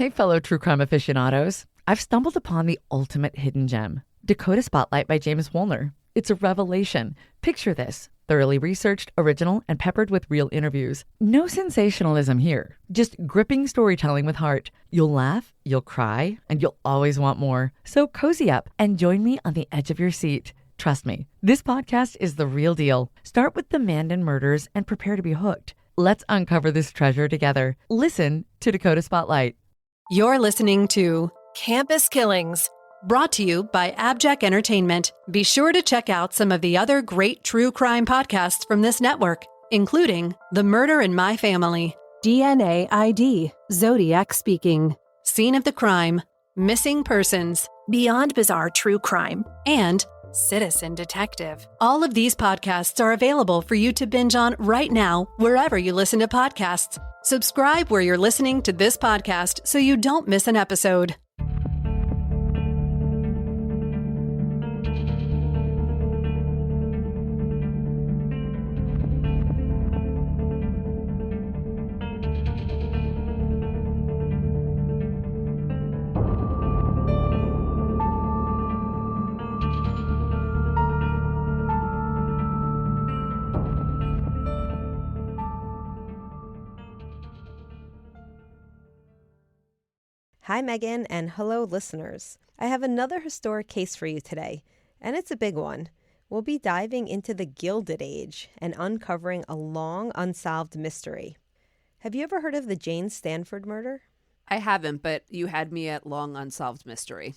Hey, fellow true crime aficionados. I've stumbled upon the ultimate hidden gem, Dakota Spotlight by James Wolner. It's a revelation. Picture this. Thoroughly researched, original, and peppered with real interviews. No sensationalism here. Just gripping storytelling with heart. You'll laugh, you'll cry, and you'll always want more. So cozy up and join me on the edge of your seat. Trust me, this podcast is the real deal. Start with the Mandan murders and prepare to be hooked. Let's uncover this treasure together. Listen to Dakota Spotlight. You're listening to Campus Killings, brought to you by AbJack Entertainment. Be sure to check out some of the other great true crime podcasts from this network, including The Murder in My Family, DNA ID, Zodiac Speaking, Scene of the Crime, Missing Persons, Beyond Bizarre True Crime, and Citizen Detective. All of these podcasts are available for you to binge on right now, wherever you listen to podcasts. Subscribe where you're listening to this podcast so you don't miss an episode. Hi, Megan, and hello, listeners. I have another historic case for you today, and it's a big one. We'll be diving into the Gilded Age and uncovering a long, unsolved mystery. Have you ever heard of the Jane Stanford murder? I haven't, but you had me at long unsolved mystery.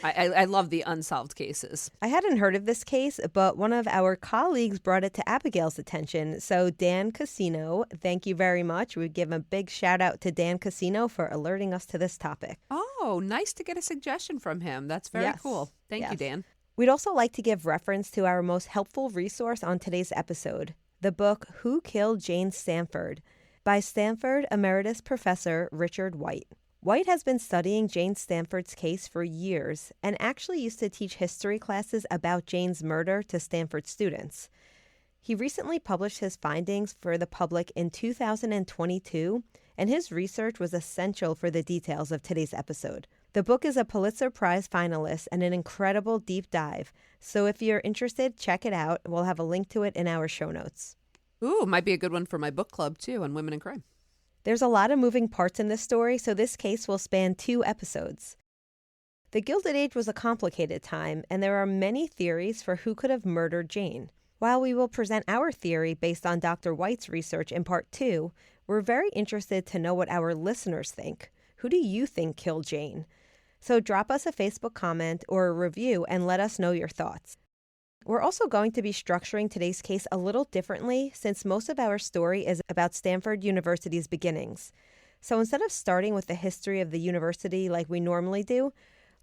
I love the unsolved cases. I hadn't heard of this case, but one of our colleagues brought it to Abigail's attention. So Dan Casino, thank you very much. We'd give a big shout out to Dan Casino for alerting us to this topic. Oh, nice to get a suggestion from him. That's very cool. Thank you, Dan. We'd also like to give reference to our most helpful resource on today's episode, the book Who Killed Jane Stanford by Stanford Emeritus Professor Richard White. White has been studying Jane Stanford's case for years and actually used to teach history classes about Jane's murder to Stanford students. He recently published his findings for the public in 2022, and his research was essential for the details of today's episode. The book is a Pulitzer Prize finalist and an incredible deep dive, so if you're interested, check it out. We'll have a link to it in our show notes. Ooh, might be a good one for my book club, too, on women in crime. There's a lot of moving parts in this story, so this case will span 2 episodes. The Gilded Age was a complicated time, and there are many theories for who could have murdered Jane. While we will present our theory based on Dr. White's research in part 2, we're very interested to know what our listeners think. Who do you think killed Jane? So drop us a Facebook comment or a review and let us know your thoughts. We're also going to be structuring today's case a little differently since most of our story is about Stanford University's beginnings. So instead of starting with the history of the university like we normally do,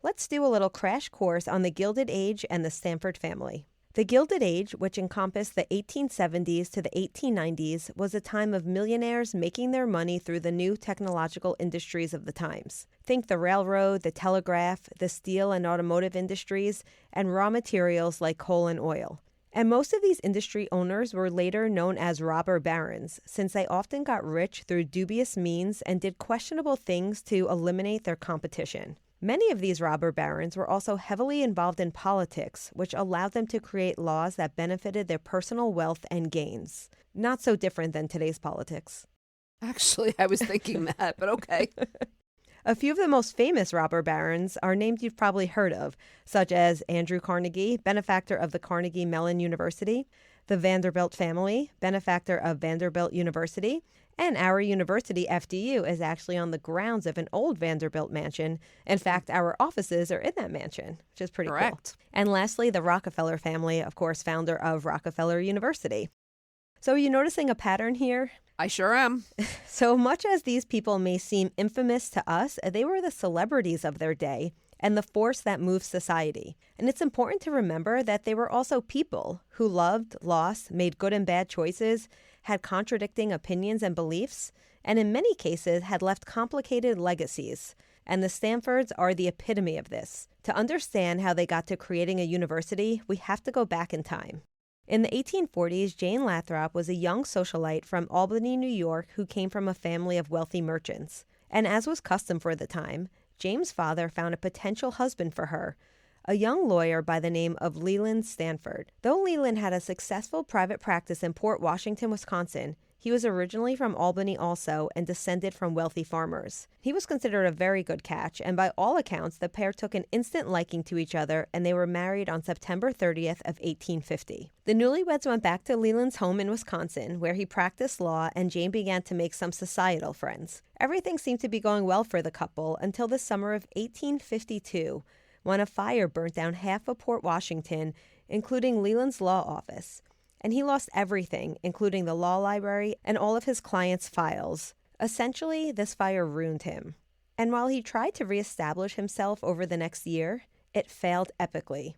let's do a little crash course on the Gilded Age and the Stanford family. The Gilded Age, which encompassed the 1870s to the 1890s, was a time of millionaires making their money through the new technological industries of the times. Think the railroad, the telegraph, the steel and automotive industries, and raw materials like coal and oil. And most of these industry owners were later known as robber barons, since they often got rich through dubious means and did questionable things to eliminate their competition. Many of these robber barons were also heavily involved in politics, which allowed them to create laws that benefited their personal wealth and gains. Not so different than today's politics. Actually, I was thinking that, but okay. A few of the most famous robber barons are names you've probably heard of, such as Andrew Carnegie, benefactor of the Carnegie Mellon University, the Vanderbilt family, benefactor of Vanderbilt University, and our university, FDU, is actually on the grounds of an old Vanderbilt mansion. In fact, our offices are in that mansion, which is pretty Correct. cool. And lastly, the Rockefeller family, of course, founder of Rockefeller University. So are you noticing a pattern here? I sure am. So much as these people may seem infamous to us, they were the celebrities of their day and the force that moved society. And it's important to remember that they were also people who loved, lost, made good and bad choices, had contradicting opinions and beliefs, and in many cases had left complicated legacies. And the Stanfords are the epitome of this. To understand how they got to creating a university, we have to go back in time. In the 1840s, Jane Lathrop was a young socialite from Albany, New York, who came from a family of wealthy merchants. And as was custom for the time, Jane's father found a potential husband for her, a young lawyer by the name of Leland Stanford. Though Leland had a successful private practice in Port Washington, Wisconsin, he was originally from Albany also and descended from wealthy farmers. He was considered a very good catch, and by all accounts, the pair took an instant liking to each other, and they were married on September 30th of 1850. The newlyweds went back to Leland's home in Wisconsin, where he practiced law, and Jane began to make some societal friends. Everything seemed to be going well for the couple until the summer of 1852, when a fire burnt down half of Port Washington, including Leland's law office. And he lost everything, including the law library and all of his clients' files. Essentially, this fire ruined him. And while he tried to reestablish himself over the next year, it failed epically.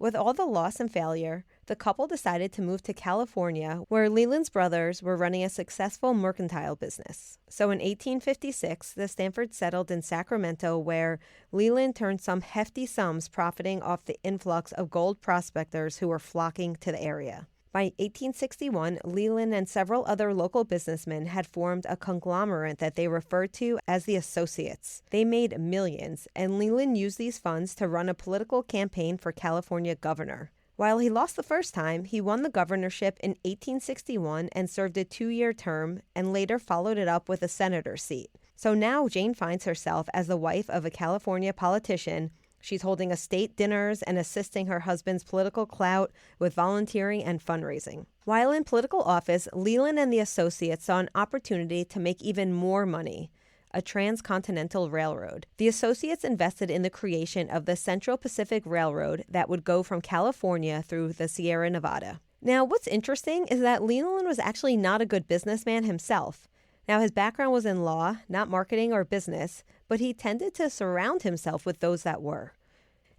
With all the loss and failure, the couple decided to move to California, where Leland's brothers were running a successful mercantile business. So in 1856, the Stanfords settled in Sacramento, where Leland turned some hefty sums profiting off the influx of gold prospectors who were flocking to the area. By 1861, Leland and several other local businessmen had formed a conglomerate that they referred to as the Associates. They made millions, and Leland used these funds to run a political campaign for California governor. While he lost the first time, he won the governorship in 1861 and served a 2-year term, and later followed it up with a senator's seat. So now Jane finds herself as the wife of a California politician. She's holding estate dinners and assisting her husband's political clout with volunteering and fundraising. While in political office, Leland and the Associates saw an opportunity to make even more money: a transcontinental railroad. The Associates invested in the creation of the Central Pacific Railroad that would go from California through the Sierra Nevada. Now, what's interesting is that Leland was actually not a good businessman himself. Now, his background was in law, not marketing or business, but he tended to surround himself with those that were.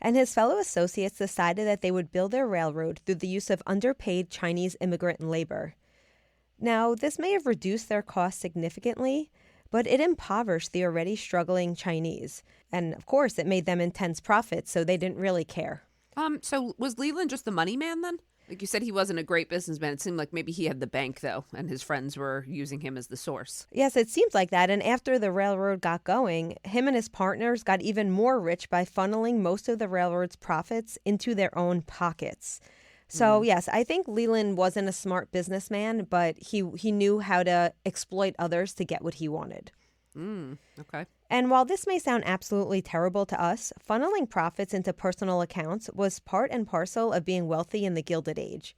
And his fellow associates decided that they would build their railroad through the use of underpaid Chinese immigrant labor. Now, this may have reduced their costs significantly, but it impoverished the already struggling Chinese. And of course, it made them intense profits, so they didn't really care. So was Leland just the money man then? Like you said, he wasn't a great businessman. It seemed like maybe he had the bank, though, and his friends were using him as the source. Yes, it seems like that. And after the railroad got going, him and his partners got even more rich by funneling most of the railroad's profits into their own pockets. So, yes, I think Leland wasn't a smart businessman, but he knew how to exploit others to get what he wanted. Okay. And while this may sound absolutely terrible to us, funneling profits into personal accounts was part and parcel of being wealthy in the Gilded Age.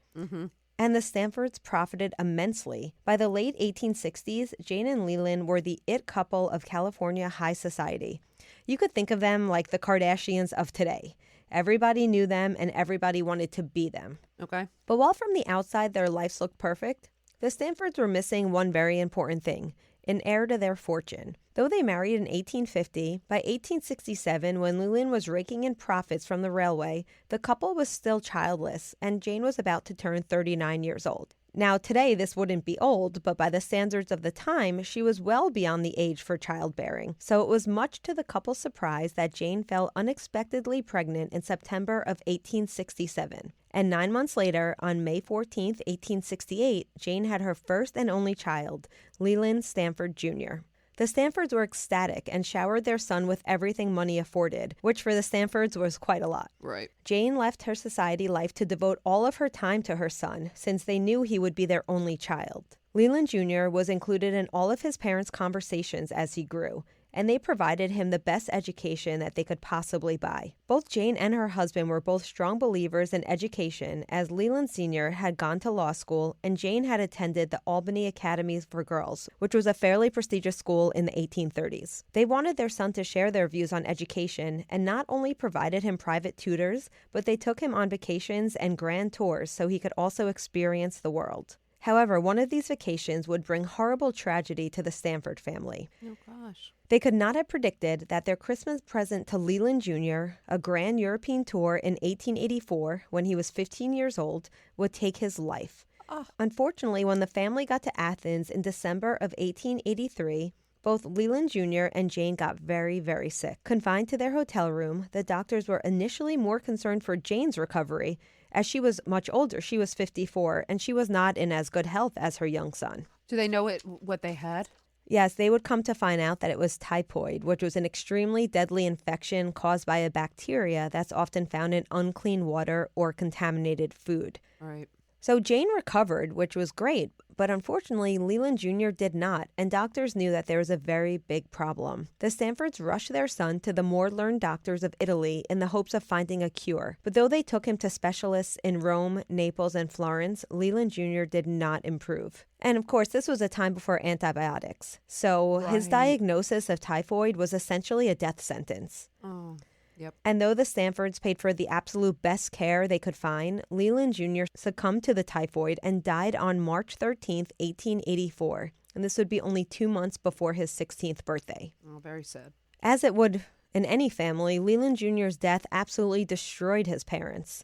And the Stanfords profited immensely. By the late 1860s, Jane and Leland were the it couple of California high society. You could think of them like the Kardashians of today. Everybody knew them and everybody wanted to be them. Okay. But while from the outside their lives looked perfect, the Stanfords were missing one very important thing: an heir to their fortune. Though they married in 1850, by 1867, when Leland was raking in profits from the railway, the couple was still childless, and Jane was about to turn 39 years old. Now, today, this wouldn't be old, but by the standards of the time, she was well beyond the age for childbearing. So it was much to the couple's surprise that Jane fell unexpectedly pregnant in September of 1867. And 9 months later, on May 14th, 1868, Jane had her first and only child, Leland Stanford Jr. The Stanfords were ecstatic and showered their son with everything money afforded, which for the Stanfords was quite a lot. Right. Jane left her society life to devote all of her time to her son, since they knew he would be their only child. Leland Jr. was included in all of his parents' conversations as he grew, and they provided him the best education that they could possibly buy. Both Jane and her husband were both strong believers in education, as Leland Sr. had gone to law school and Jane had attended the Albany Academy for Girls, which was a fairly prestigious school in the 1830s. They wanted their son to share their views on education and not only provided him private tutors, but they took him on vacations and grand tours so he could also experience the world. However, one of these vacations would bring horrible tragedy to the Stanford family. Oh, gosh. They could not have predicted that their Christmas present to Leland Jr., a grand European tour in 1884, when he was 15 years old, would take his life. Oh. Unfortunately, when the family got to Athens in December of 1883, both Leland Jr. and Jane got very, very sick. Confined to their hotel room, the doctors were initially more concerned for Jane's recovery, as she was much older. She was 54, and she was not in as good health as her young son. Do they know what they had? Yes, they would come to find out that it was typhoid, which was an extremely deadly infection caused by a bacteria that's often found in unclean water or contaminated food. All right. So Jane recovered, which was great, but unfortunately, Leland Jr. did not, and doctors knew that there was a very big problem. The Stanfords rushed their son to the more learned doctors of Italy in the hopes of finding a cure. But though they took him to specialists in Rome, Naples, and Florence, Leland Jr. did not improve. And of course, this was a time before antibiotics. So his diagnosis of typhoid was essentially a death sentence. Oh. Yep. And though the Stanfords paid for the absolute best care they could find, Leland Jr. succumbed to the typhoid and died on March 13th, 1884. And this would be only 2 months before his 16th birthday. Oh, very sad. As it would in any family, Leland Jr.'s death absolutely destroyed his parents.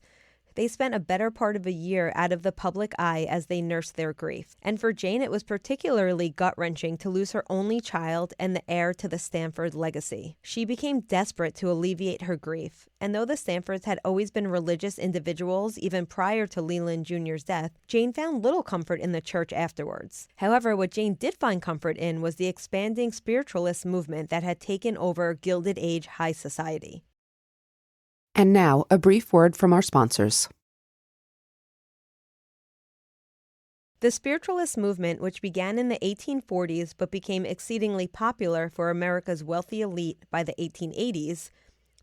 They spent a better part of a year out of the public eye as they nursed their grief. And for Jane, it was particularly gut-wrenching to lose her only child and the heir to the Stanford legacy. She became desperate to alleviate her grief. And though the Stanfords had always been religious individuals even prior to Leland Jr.'s death, Jane found little comfort in the church afterwards. However, what Jane did find comfort in was the expanding spiritualist movement that had taken over Gilded Age high society. And now, a brief word from our sponsors. The spiritualist movement, which began in the 1840s but became exceedingly popular for America's wealthy elite by the 1880s,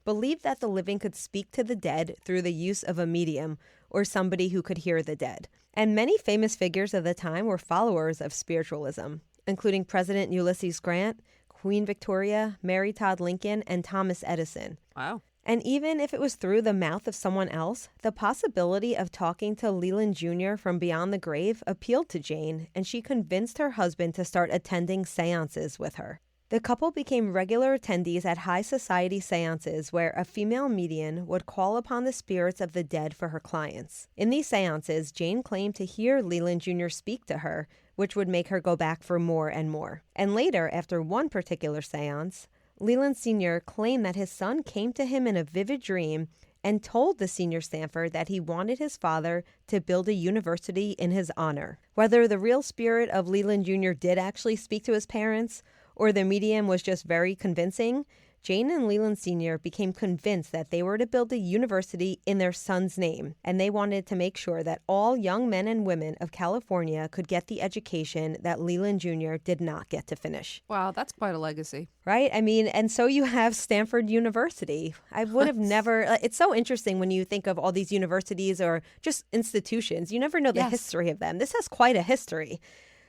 believed that the living could speak to the dead through the use of a medium or somebody who could hear the dead. And many famous figures of the time were followers of spiritualism, including President Ulysses Grant, Queen Victoria, Mary Todd Lincoln, and Thomas Edison. Wow. And even if it was through the mouth of someone else, the possibility of talking to Leland Jr. from beyond the grave appealed to Jane, and she convinced her husband to start attending seances with her. The couple became regular attendees at high society seances where a female medium would call upon the spirits of the dead for her clients. In these seances, Jane claimed to hear Leland Jr. speak to her, which would make her go back for more and more. And later, after one particular seance, Leland Sr. claimed that his son came to him in a vivid dream and told the senior Stanford that he wanted his father to build a university in his honor. Whether the real spirit of Leland Jr. did actually speak to his parents or the medium was just very convincing, Jane and Leland Sr. became convinced that they were to build a university in their son's name, and they wanted to make sure that all young men and women of California could get the education that Leland Jr. did not get to finish. Wow, that's quite a legacy. Right? I mean, and so you have Stanford University. I would have never, it's so interesting when you think of all these universities or just institutions. You never know the history of them. This has quite a history.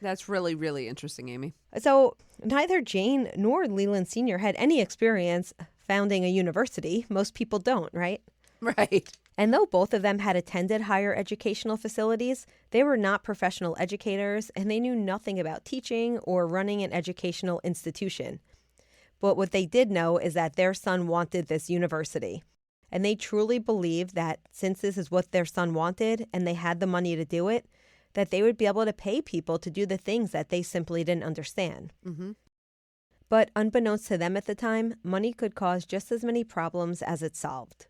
That's really, really interesting, Amy. So neither Jane nor Leland Sr. had any experience founding a university. Most people don't, right? Right. And though both of them had attended higher educational facilities, they were not professional educators and they knew nothing about teaching or running an educational institution. But what they did know is that their son wanted this university. And they truly believed that since this is what their son wanted and they had the money to do it, that they would be able to pay people to do the things that they simply didn't understand. Mm-hmm. But unbeknownst to them at the time, money could cause just as many problems as it solved.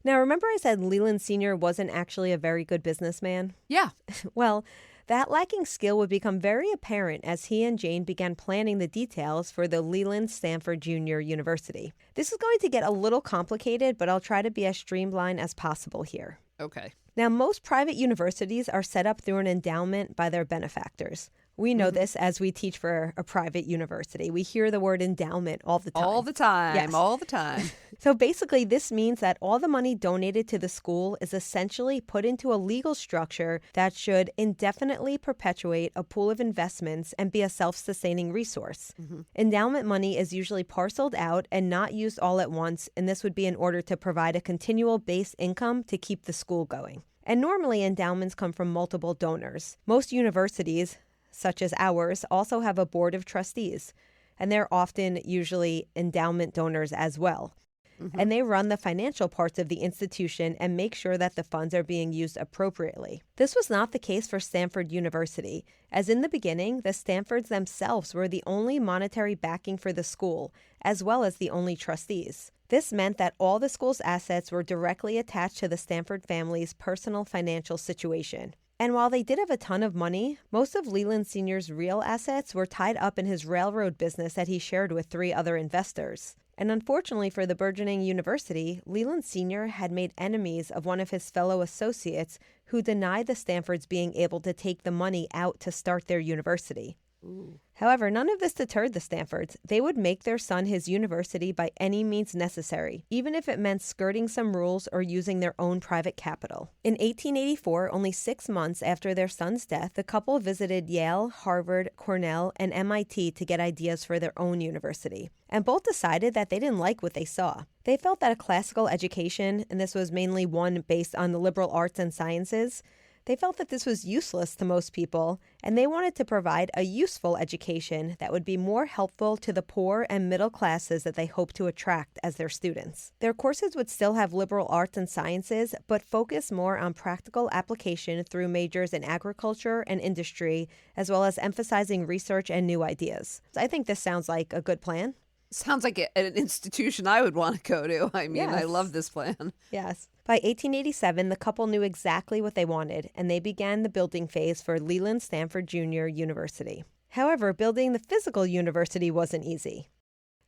Now, remember I said Leland Sr. wasn't actually a very good businessman? Yeah. Well, that lacking skill would become very apparent as he and Jane began planning the details for the Leland Stanford Jr. University. This is going to get a little complicated, but I'll try to be as streamlined as possible here. Okay. Now, most private universities are set up through an endowment by their benefactors. We know this as we teach for a private university. We hear the word endowment all the time. All the time. Yes. All the time. So basically, this means that all the money donated to the school is essentially put into a legal structure that should indefinitely perpetuate a pool of investments and be a self-sustaining resource. Mm-hmm. Endowment money is usually parceled out and not used all at once, and this would be in order to provide a continual base income to keep the school going. And normally, endowments come from multiple donors. Most universities, such as ours, also have a board of trustees, and they're often usually endowment donors as well. Mm-hmm. And they run the financial parts of the institution and make sure that the funds are being used appropriately. This was not the case for Stanford University, as in the beginning, the Stanfords themselves were the only monetary backing for the school, as well as the only trustees. This meant that all the school's assets were directly attached to the Stanford family's personal financial situation. And while they did have a ton of money, most of Leland Sr.'s real assets were tied up in his railroad business that he shared with 3 other investors. And unfortunately for the burgeoning university, Leland Sr. had made enemies of one of his fellow associates who denied the Stanfords being able to take the money out to start their university. Ooh. However, none of this deterred the Stanfords. They would make their son his university by any means necessary, even if it meant skirting some rules or using their own private capital. In 1884, only 6 months after their son's death, the couple visited Yale, Harvard, Cornell, and MIT to get ideas for their own university. And both decided that they didn't like what they saw. They felt that a classical education, and this was mainly one based on the liberal arts and sciences, they felt that this was useless to most people, and they wanted to provide a useful education that would be more helpful to the poor and middle classes that they hoped to attract as their students. Their courses would still have liberal arts and sciences, but focus more on practical application through majors in agriculture and industry, as well as emphasizing research and new ideas. I think this sounds like a good plan. Sounds like an institution I would want to go to. I mean, Yes. I love this plan. Yes. By 1887, the couple knew exactly what they wanted, and they began the building phase for Leland Stanford Jr. University. However, building the physical university wasn't easy.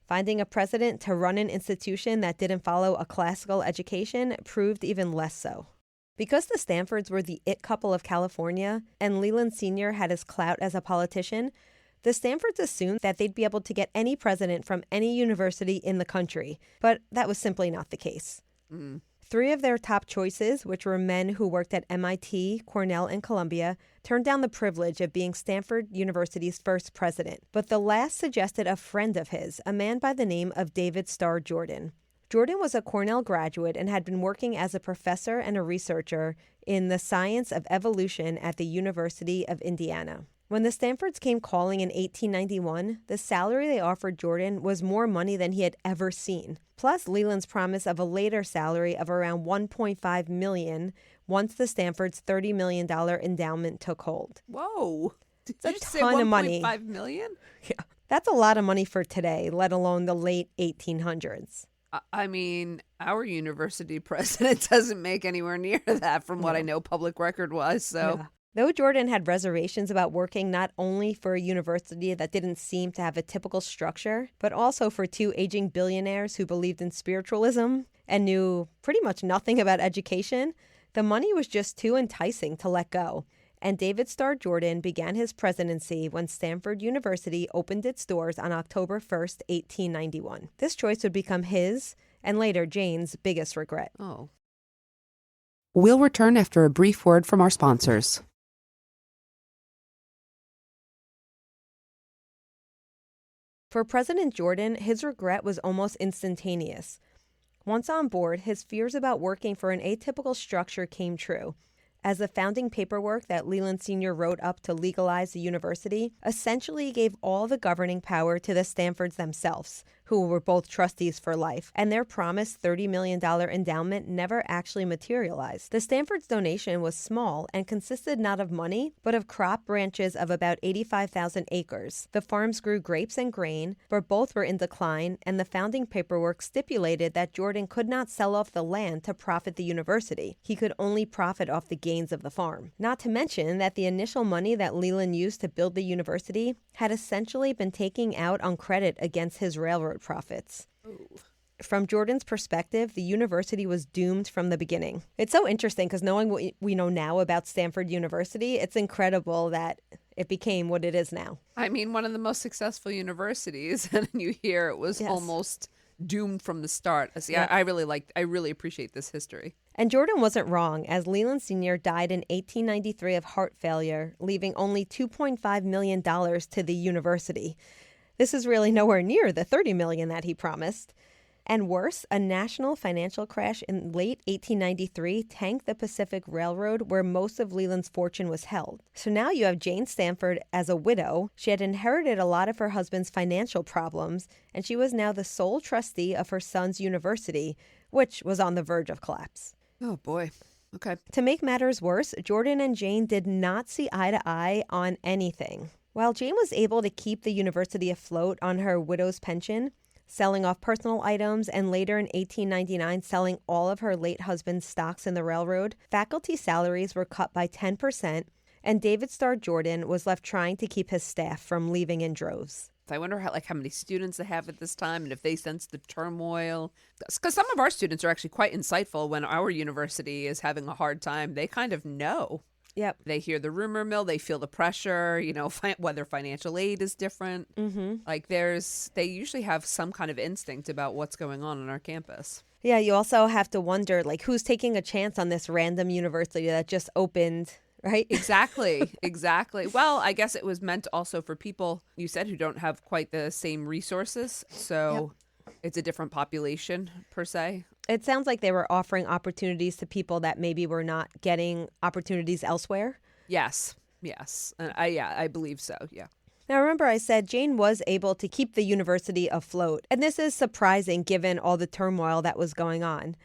Finding a president to run an institution that didn't follow a classical education proved even less so. Because the Stanfords were the it couple of California, and Leland Sr. had his clout as a politician, the Stanfords assumed that they'd be able to get any president from any university in the country, but that was simply not the case. 3 of their top choices, which were men who worked at MIT, Cornell, and Columbia, turned down the privilege of being Stanford University's first president. But the last suggested a friend of his, a man by the name of David Starr Jordan. Jordan was a Cornell graduate and had been working as a professor and a researcher in the science of evolution at the University of Indiana. When the Stanfords came calling in 1891, the salary they offered Jordan was more money than he had ever seen, plus Leland's promise of a later salary of around $1.5 million once the Stanfords' $30 million endowment took hold. Whoa. Did It's a you say ton of money. $1.5 million? Yeah, that's a lot of money for today, let alone the late 1800s. I mean, our university president doesn't make anywhere near that from what I know public record-wise, so... Yeah. Though Jordan had reservations about working not only for a university that didn't seem to have a typical structure, but also for 2 aging billionaires who believed in spiritualism and knew pretty much nothing about education, the money was just too enticing to let go. And David Starr Jordan began his presidency when Stanford University opened its doors on October 1st, 1891. This choice would become his, and later Jane's, biggest regret. Oh. We'll return after a brief word from our sponsors. For President Jordan, his regret was almost instantaneous. Once on board, his fears about working for an atypical structure came true, as the founding paperwork that Leland Sr. wrote up to legalize the university essentially gave all the governing power to the Stanfords themselves, who were both trustees for life, and their promised $30 million endowment never actually materialized. The Stanfords' donation was small and consisted not of money, but of crop branches of about 85,000 acres. The farms grew grapes and grain, but both were in decline, and the founding paperwork stipulated that Jordan could not sell off the land to profit the university. He could only profit off the gains of the farm. Not to mention that the initial money that Leland used to build the university had essentially been taken out on credit against his railroad profits. Ooh. From Jordan's perspective, the university was doomed from the beginning. It's so interesting because knowing what we know now about Stanford University, it's incredible that it became what it is now. I mean, one of the most successful universities, and you hear it was almost doomed from the start. See, Yeah. I really appreciate this history. And Jordan wasn't wrong, as Leland Sr. died in 1893 of heart failure, leaving only $2.5 million to the university. This is really nowhere near the $30 million that he promised. And worse, a national financial crash in late 1893 tanked the Pacific Railroad, where most of Leland's fortune was held. So now you have Jane Stanford as a widow. She had inherited a lot of her husband's financial problems, and she was now the sole trustee of her son's university, which was on the verge of collapse. Oh, boy. Okay. To make matters worse, Jordan and Jane did not see eye to eye on anything. While Jane was able to keep the university afloat on her widow's pension, selling off personal items, and later in 1899 selling all of her late husband's stocks in the railroad, faculty salaries were cut by 10%, and David Starr Jordan was left trying to keep his staff from leaving in droves. I wonder how many students they have at this time and if they sense the turmoil. Because some of our students are actually quite insightful when our university is having a hard time. They kind of know. Yep. They hear the rumor mill. They feel the pressure, whether financial aid is different. They usually have some kind of instinct about what's going on our campus. Yeah, you also have to wonder, who's taking a chance on this random university that just opened, right? Exactly. Well, I guess it was meant also for people, you said, who don't have quite the same resources. So It's a different population, per se. It sounds like they were offering opportunities to people that maybe were not getting opportunities elsewhere. Yes. And I believe so, yeah. Now, remember I said Jane was able to keep the university afloat. And this is surprising given all the turmoil that was going on.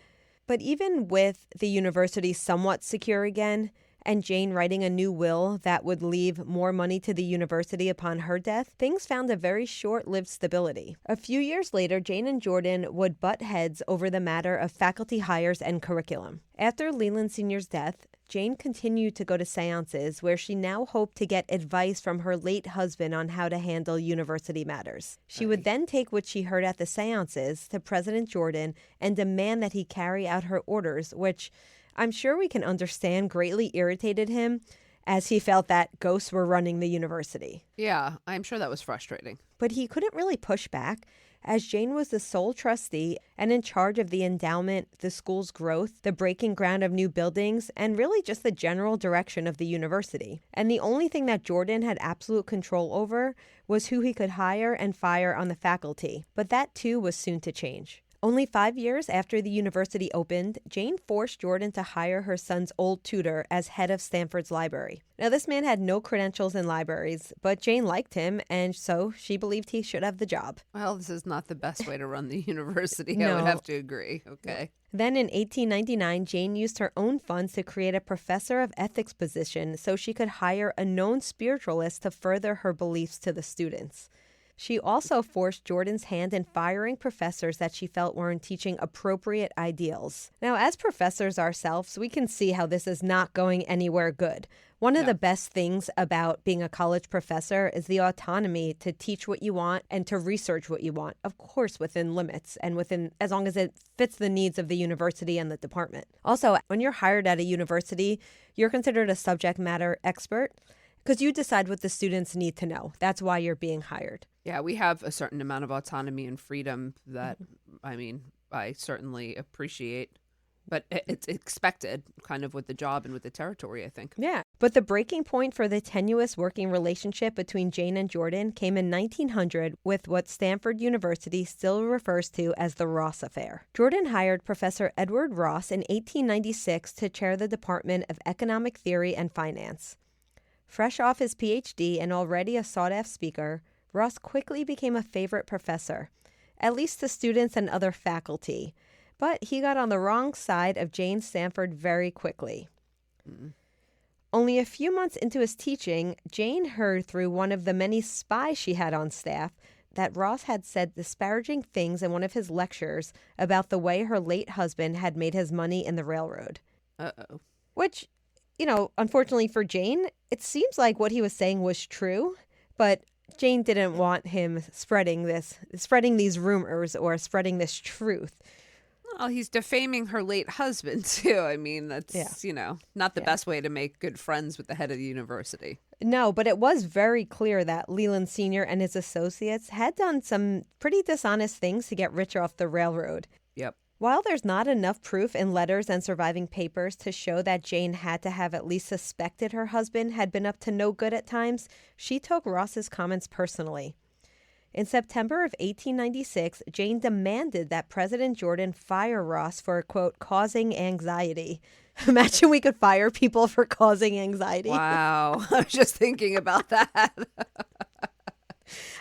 But even with the university somewhat secure again, and Jane writing a new will that would leave more money to the university upon her death, things found a very short-lived stability. A few years later, Jane and Jordan would butt heads over the matter of faculty hires and curriculum. After Leland Sr.'s death, Jane continued to go to seances where she now hoped to get advice from her late husband on how to handle university matters. She would then take what she heard at the seances to President Jordan and demand that he carry out her orders, which I'm sure we can understand greatly irritated him, as he felt that ghosts were running the university. Yeah, I'm sure that was frustrating. But he couldn't really push back, as Jane was the sole trustee and in charge of the endowment, the school's growth, the breaking ground of new buildings, and really just the general direction of the university. And the only thing that Jordan had absolute control over was who he could hire and fire on the faculty. But that too was soon to change. Only 5 years after the university opened, Jane forced Jordan to hire her son's old tutor as head of Stanford's library. Now, this man had no credentials in libraries, but Jane liked him, and so she believed he should have the job. Well, this is not the best way to run the university. No. I would have to agree. Okay. Then in 1899, Jane used her own funds to create a professor of ethics position so she could hire a known spiritualist to further her beliefs to the students. She also forced Jordan's hand in firing professors that she felt weren't teaching appropriate ideals. Now, as professors ourselves, we can see how this is not going anywhere good. One of the best things about being a college professor is the autonomy to teach what you want and to research what you want, of course, within limits and as long as it fits the needs of the university and the department. Also, when you're hired at a university, you're considered a subject matter expert because you decide what the students need to know. That's why you're being hired. Yeah, we have a certain amount of autonomy and freedom that, I certainly appreciate. But it's expected kind of with the job and with the territory, I think. Yeah. But the breaking point for the tenuous working relationship between Jane and Jordan came in 1900 with what Stanford University still refers to as the Ross Affair. Jordan hired Professor Edward Ross in 1896 to chair the Department of Economic Theory and Finance. Fresh off his PhD and already a sought-after speaker, Ross quickly became a favorite professor, at least to students and other faculty. But he got on the wrong side of Jane Stanford very quickly. Only a few months into his teaching, Jane heard through one of the many spies she had on staff that Ross had said disparaging things in one of his lectures about the way her late husband had made his money in the railroad. Uh-oh. Which, unfortunately for Jane, it seems like what he was saying was true, but Jane didn't want him spreading these rumors or spreading this truth. Well, he's defaming her late husband, too. I mean, that's, not the best way to make good friends with the head of the university. No, but it was very clear that Leland Sr. and his associates had done some pretty dishonest things to get rich off the railroad. Yep. While there's not enough proof in letters and surviving papers to show that Jane had to have at least suspected her husband had been up to no good at times, she took Ross's comments personally. In September of 1896, Jane demanded that President Jordan fire Ross for, quote, causing anxiety. Imagine we could fire people for causing anxiety. Wow. I was just thinking about that.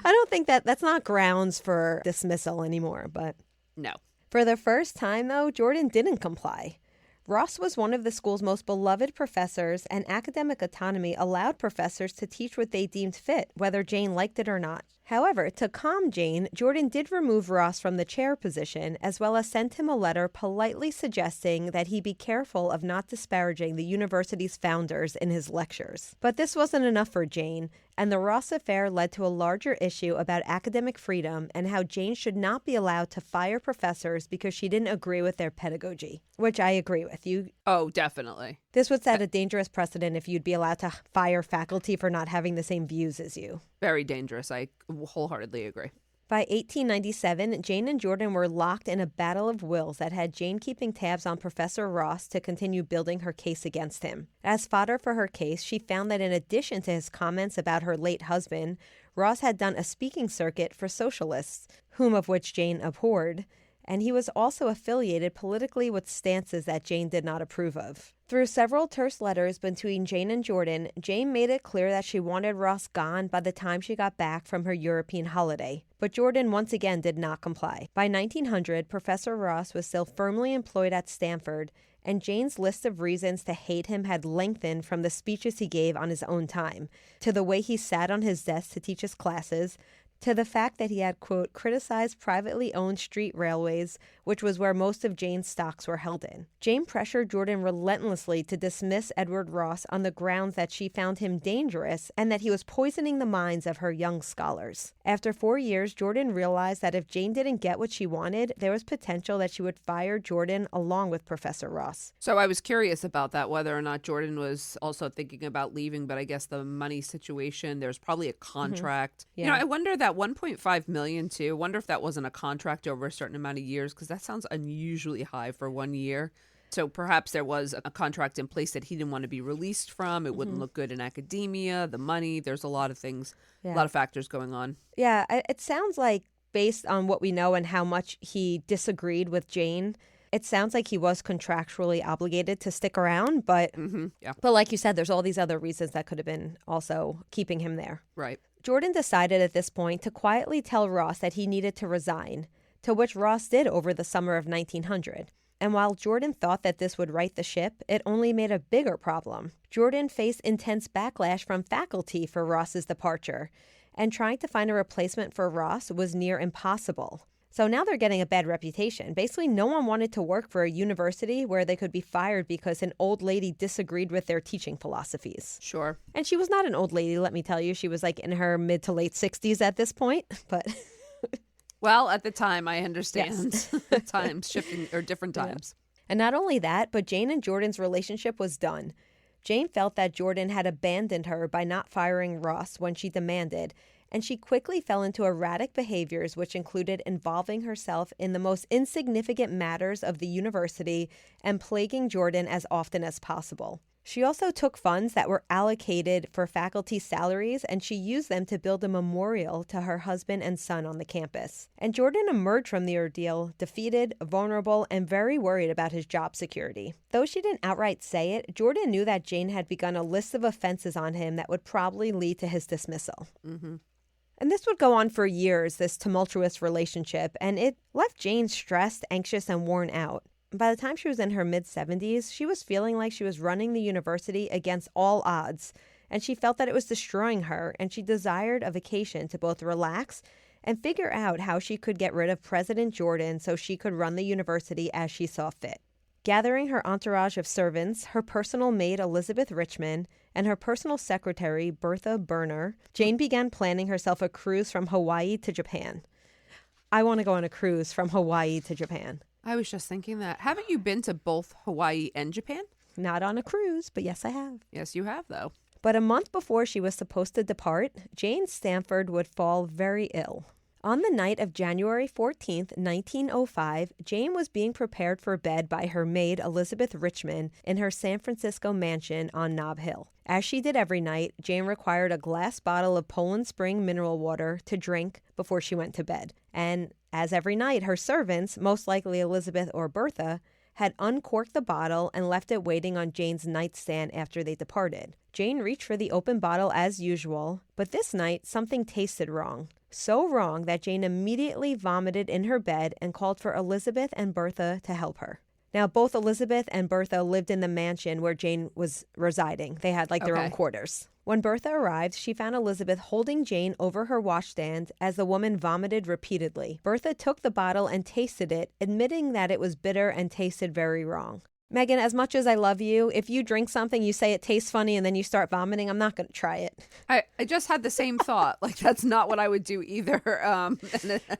I don't think that's not grounds for dismissal anymore, but... No. For the first time, though, Jordan didn't comply. Ross was one of the school's most beloved professors, and academic autonomy allowed professors to teach what they deemed fit, whether Jane liked it or not. However, to calm Jane, Jordan did remove Ross from the chair position, as well as sent him a letter politely suggesting that he be careful of not disparaging the university's founders in his lectures. But this wasn't enough for Jane, and the Ross affair led to a larger issue about academic freedom and how Jane should not be allowed to fire professors because she didn't agree with their pedagogy, which I agree with. Oh, definitely. This would set a dangerous precedent if you'd be allowed to fire faculty for not having the same views as you. Very dangerous. I wholeheartedly agree. By 1897, Jane and Jordan were locked in a battle of wills that had Jane keeping tabs on Professor Ross to continue building her case against him. As fodder for her case, she found that in addition to his comments about her late husband, Ross had done a speaking circuit for socialists, whom of which Jane abhorred, and he was also affiliated politically with stances that Jane did not approve of. Through several terse letters between Jane and Jordan, Jane made it clear that she wanted Ross gone by the time she got back from her European holiday. But Jordan once again did not comply. By 1900, Professor Ross was still firmly employed at Stanford, and Jane's list of reasons to hate him had lengthened from the speeches he gave on his own time, to the way he sat on his desk to teach his classes, to the fact that he had, quote, criticized privately owned street railways, which was where most of Jane's stocks were held in. Jane pressured Jordan relentlessly to dismiss Edward Ross on the grounds that she found him dangerous and that he was poisoning the minds of her young scholars. After 4 years, Jordan realized that if Jane didn't get what she wanted, there was potential that she would fire Jordan along with Professor Ross. So I was curious about that, whether or not Jordan was also thinking about leaving, but I guess the money situation, there's probably a contract. Yeah. You know, I wonder that 1.5 million too. I wonder if that wasn't a contract over a certain amount of years, because that sounds unusually high for 1 year. So perhaps there was a contract in place that he didn't want to be released from. It wouldn't look good in academia, the money. There's a lot of things, a lot of factors going on. Yeah, it sounds like based on what we know and how much he disagreed with Jane, it sounds like he was contractually obligated to stick around, but but like you said, there's all these other reasons that could have been also keeping him there. Right. Jordan decided at this point to quietly tell Ross that he needed to resign, to which Ross did over the summer of 1900. And while Jordan thought that this would right the ship, it only made a bigger problem. Jordan faced intense backlash from faculty for Ross's departure, and trying to find a replacement for Ross was near impossible. So now they're getting a bad reputation. Basically, no one wanted to work for a university where they could be fired because an old lady disagreed with their teaching philosophies. Sure. And she was not an old lady, let me tell you. She was like in her mid to late 60s at this point, but... Well, at the time, I understand. Yes. Times shifting, or different times. And not only that, but Jane and Jordan's relationship was done. Jane felt that Jordan had abandoned her by not firing Ross when she demanded, and she quickly fell into erratic behaviors which included involving herself in the most insignificant matters of the university and plaguing Jordan as often as possible. She also took funds that were allocated for faculty salaries, and she used them to build a memorial to her husband and son on the campus. And Jordan emerged from the ordeal defeated, vulnerable, and very worried about his job security. Though she didn't outright say it, Jordan knew that Jane had begun a list of offenses on him that would probably lead to his dismissal. And this would go on for years, this tumultuous relationship, and it left Jane stressed, anxious, and worn out. By the time she was in her mid-70s, she was feeling like she was running the university against all odds, and she felt that it was destroying her, and she desired a vacation to both relax and figure out how she could get rid of President Jordan so she could run the university as she saw fit. Gathering her entourage of servants, her personal maid Elizabeth Richmond, and her personal secretary Bertha Berner, Jane began planning herself a cruise from Hawaii to Japan. I want to go on a cruise from Hawaii to Japan. I was just thinking that. Haven't you been to both Hawaii and Japan? Not on a cruise, but yes, I have. Yes, you have, though. But a month before she was supposed to depart, Jane Stanford would fall very ill. On the night of January 14th, 1905, Jane was being prepared for bed by her maid Elizabeth Richmond in her San Francisco mansion on Nob Hill. As she did every night, Jane required a glass bottle of Poland Spring mineral water to drink before she went to bed. And as every night, her servants, most likely Elizabeth or Bertha, had uncorked the bottle and left it waiting on Jane's nightstand after they departed. Jane reached for the open bottle as usual, but this night something tasted wrong. So wrong that Jane immediately vomited in her bed and called for Elizabeth and Bertha to help her. Now, both Elizabeth and Bertha lived in the mansion where Jane was residing. They had their own quarters. When Bertha arrived, she found Elizabeth holding Jane over her washstand as the woman vomited repeatedly. Bertha took the bottle and tasted it, admitting that it was bitter and tasted very wrong. Megan, as much as I love you, if you drink something, you say it tastes funny, and then you start vomiting, I'm not going to try it. I just had the same thought. Like, that's not what I would do either.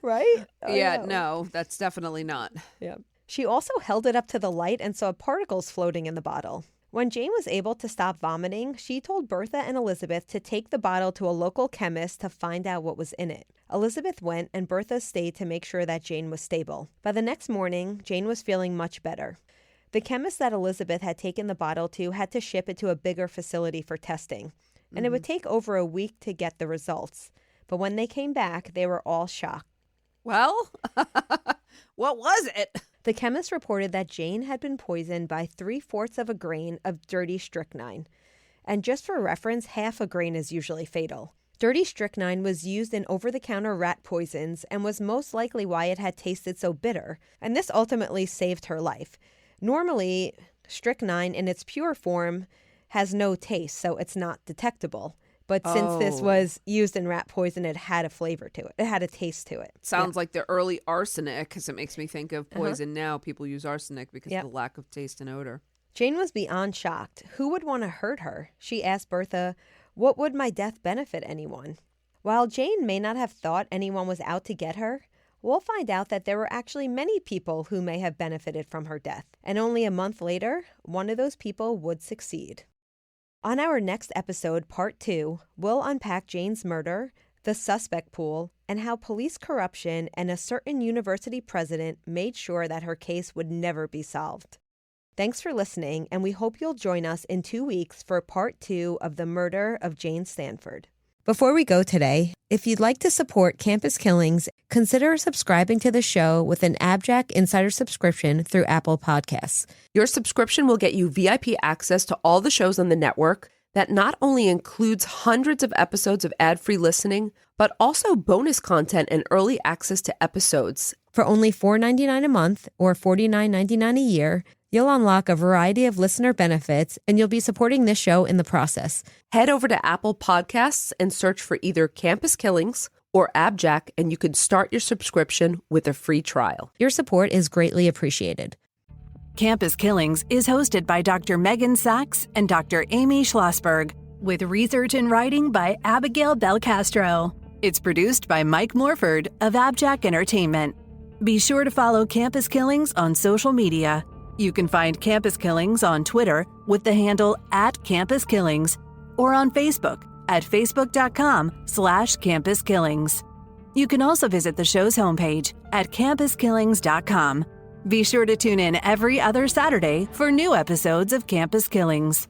Right? Yeah, no, that's definitely not. Yeah. She also held it up to the light and saw particles floating in the bottle. When Jane was able to stop vomiting, she told Bertha and Elizabeth to take the bottle to a local chemist to find out what was in it. Elizabeth went, and Bertha stayed to make sure that Jane was stable. By the next morning, Jane was feeling much better. The chemist that Elizabeth had taken the bottle to had to ship it to a bigger facility for testing, and it would take over a week to get the results. But when they came back, they were all shocked. Well, what was it? The chemist reported that Jane had been poisoned by 3/4 of a grain of dirty strychnine. And just for reference, half a grain is usually fatal. Dirty strychnine was used in over-the-counter rat poisons and was most likely why it had tasted so bitter, and this ultimately saved her life. Normally, strychnine in its pure form has no taste, so it's not detectable. But since this was used in rat poison, it had a flavor to it. It had a taste to it. Sounds like the early arsenic, because it makes me think of poison now. People use arsenic because of the lack of taste and odor. Jane was beyond shocked. Who would want to hurt her? She asked Bertha, "What would my death benefit anyone?" While Jane may not have thought anyone was out to get her, we'll find out that there were actually many people who may have benefited from her death. And only a month later, one of those people would succeed. On our next episode, Part 2, we'll unpack Jane's murder, the suspect pool, and how police corruption and a certain university president made sure that her case would never be solved. Thanks for listening, and we hope you'll join us in 2 weeks for Part 2 of the murder of Jane Stanford. Before we go today, if you'd like to support Campus Killings, consider subscribing to the show with an AbJack Insider subscription through Apple Podcasts. Your subscription will get you VIP access to all the shows on the network that not only includes hundreds of episodes of ad-free listening, but also bonus content and early access to episodes. For only $4.99 a month or $49.99 a year, you'll unlock a variety of listener benefits, and you'll be supporting this show in the process. Head over to Apple Podcasts and search for either Campus Killings or AbJack, and you can start your subscription with a free trial. Your support is greatly appreciated. Campus Killings is hosted by Dr. Megan Sachs and Dr. Amy Schlossberg, with research and writing by Abigail Belcastro. It's produced by Mike Morford of AbJack Entertainment. Be sure to follow Campus Killings on social media. You can find Campus Killings on Twitter with the handle @CampusKillings or on Facebook at facebook.com/CampusKillings. You can also visit the show's homepage at campuskillings.com. Be sure to tune in every other Saturday for new episodes of Campus Killings.